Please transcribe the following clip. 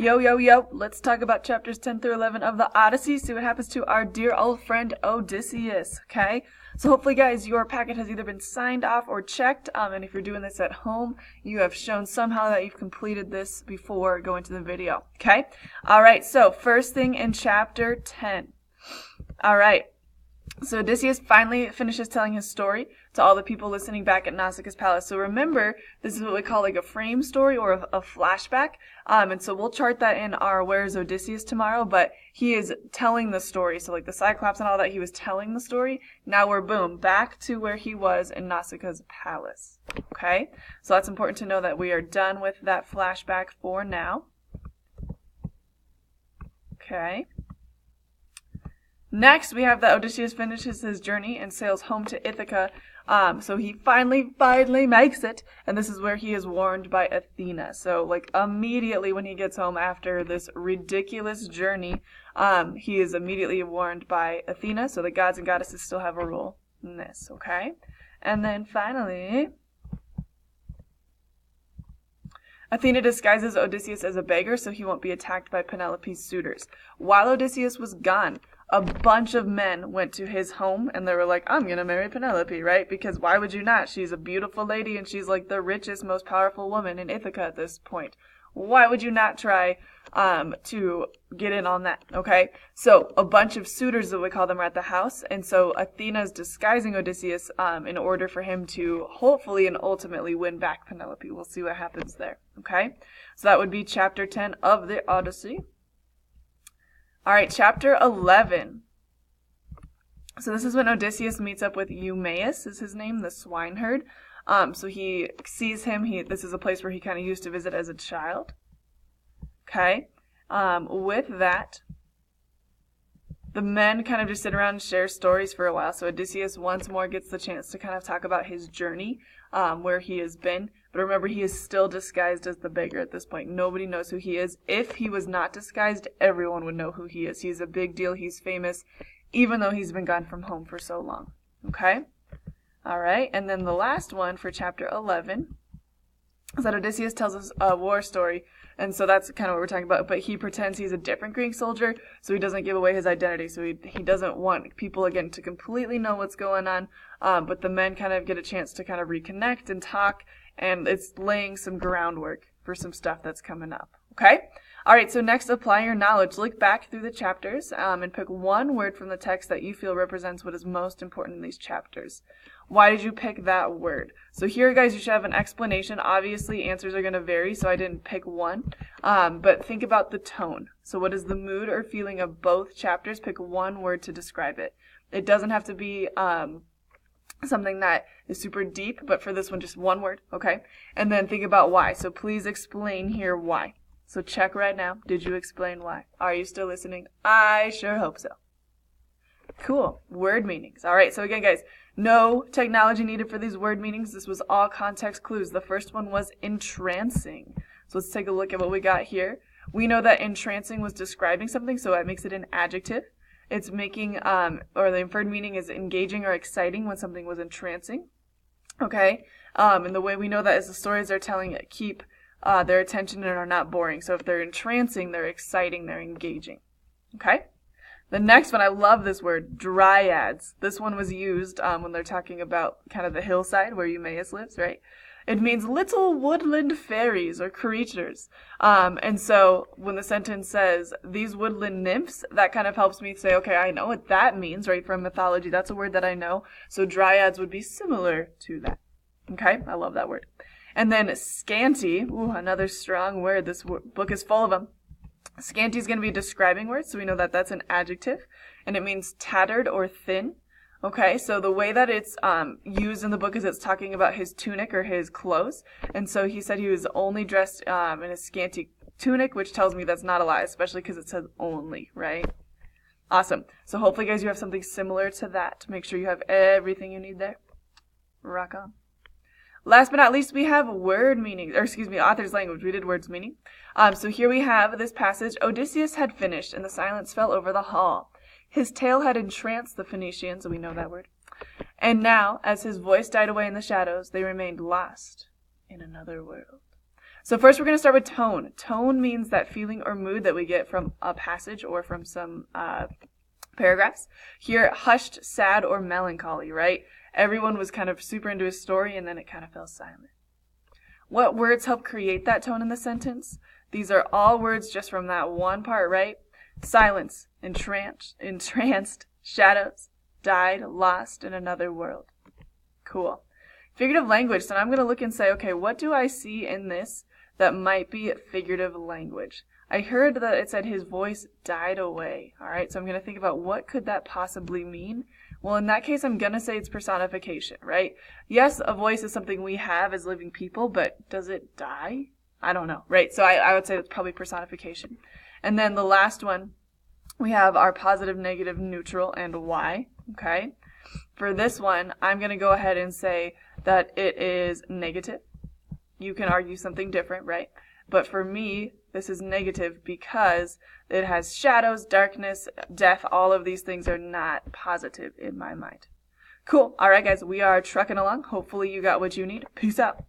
Yo, yo, yo, let's talk about chapters 10 through 11 of the Odyssey, see what happens to our dear old friend Odysseus, okay? So hopefully, guys, your packet has either been signed off or checked, and if you're doing this at home, you have shown somehow that you've completed this before going to the video, okay? Alright, so first thing in chapter 10. Alright, so Odysseus finally finishes telling his story to all the people listening back at Nausicaa's palace. So remember, this is what we call like a frame story or a flashback. And so we'll chart that in our Where's Odysseus tomorrow, but he is telling the story. So like the Cyclops and all that, he was telling the story. Now we're, boom, back to where he was in Nausicaa's palace. Okay? So that's important to know that we are done with that flashback for now. Okay. Next, we have that Odysseus finishes his journey and sails home to Ithaca. So he finally makes it, and this is where he is warned by Athena. So, like, immediately when he gets home after this ridiculous journey, he is immediately warned by Athena, so the gods and goddesses still have a role in this, okay? And then finally, Athena disguises Odysseus as a beggar so he won't be attacked by Penelope's suitors. While Odysseus was gone, a bunch of men went to his home and they were like, I'm going to marry Penelope, right? Because why would you not? She's a beautiful lady and she's like the richest, most powerful woman in Ithaca at this point. Why would you not try to get in on that, okay? So a bunch of suitors, that we call them, are at the house. And so Athena's disguising Odysseus in order for him to hopefully and ultimately win back Penelope. We'll see what happens there, okay? So that would be chapter 10 of the Odyssey. All right, chapter 11. So this is when Odysseus meets up with Eumaeus, is his name, the swineherd. So he sees him. This is a place where he kind of used to visit as a child. Okay. With that, the men kind of just sit around and share stories for a while. So Odysseus once more gets the chance to kind of talk about his journey, where he has been. But remember, he is still disguised as the beggar at this point. Nobody knows who he is. If he was not disguised, everyone would know who he is. He's a big deal. He's famous, even though he's been gone from home for so long. Okay? All right. And then the last one for chapter 11 is that Odysseus tells us a war story. And so that's kind of what we're talking about. But he pretends he's a different Greek soldier, so he doesn't give away his identity. So he doesn't want people, again, to completely know what's going on. But the men kind of get a chance to kind of reconnect and talk. And it's laying some groundwork for some stuff that's coming up. Okay? All right, so next, apply your knowledge. Look back through the chapters and pick one word from the text that you feel represents what is most important in these chapters. Why did you pick that word? So here, guys, you should have an explanation. Obviously, answers are going to vary, so I didn't pick one. But think about the tone. So what is the mood or feeling of both chapters? Pick one word to describe it. It doesn't have to be something that is super deep, but for this one, just one word, okay? And then think about why. So please explain here why. So check right now. Did you explain why? Are you still listening? I sure hope so. Cool. Word meanings. All right, so again, guys, no technology needed for these word meanings. This was all context clues. The first one was entrancing. So let's take a look at what we got here. We know that entrancing was describing something, so that makes it an adjective. It's making, or the inferred meaning is engaging or exciting when something was entrancing. Okay? And the way we know that is the stories they're telling keep their attention and are not boring. So if they're entrancing, they're exciting, they're engaging. Okay? The next one, I love this word, dryads. This one was used when they're talking about kind of the hillside where Eumaeus lives, right? It means little woodland fairies or creatures. And so when the sentence says, these woodland nymphs, that kind of helps me say, okay, I know what that means, right, from mythology. That's a word that I know. So dryads would be similar to that. Okay? I love that word. And then scanty, ooh, another strong word. This book is full of them. Scanty is going to be a describing word, so we know that that's an adjective. And it means tattered or thin. Okay, so the way that it's used in the book is it's talking about his tunic or his clothes. And so he said he was only dressed in a scanty tunic, which tells me that's not a lie, especially because it says only, right? Awesome. So hopefully, guys, you have something similar to that. Make sure you have everything you need there. Rock on. Last but not least, we have word meanings, or excuse me, author's language. We did words meaning. So here we have this passage. Odysseus had finished, and the silence fell over the hall. His tale had entranced the Phoenicians, we know that word. And now, as his voice died away in the shadows, they remained lost in another world. So first we're going to start with tone. Tone means that feeling or mood that we get from a passage or from some paragraphs. Here, hushed, sad, or melancholy, right? Everyone was kind of super into his story and then it kind of fell silent. What words help create that tone in the sentence? These are all words just from that one part, right? Silence, entranced, shadows, died, lost in another world. Cool. Figurative language. So now I'm going to look and say, okay, what do I see in this that might be figurative language? I heard that it said his voice died away. All right, so I'm going to think about what could that possibly mean? Well, in that case, I'm going to say it's personification, right? Yes, a voice is something we have as living people, but does it die? I don't know, right? So I would say it's probably personification. And then the last one, we have our positive, negative, neutral, and why, okay? For this one, I'm going to go ahead and say that it is negative. You can argue something different, right? But for me, this is negative because it has shadows, darkness, death. All of these things are not positive in my mind. Cool. All right, guys, we are trucking along. Hopefully you got what you need. Peace out.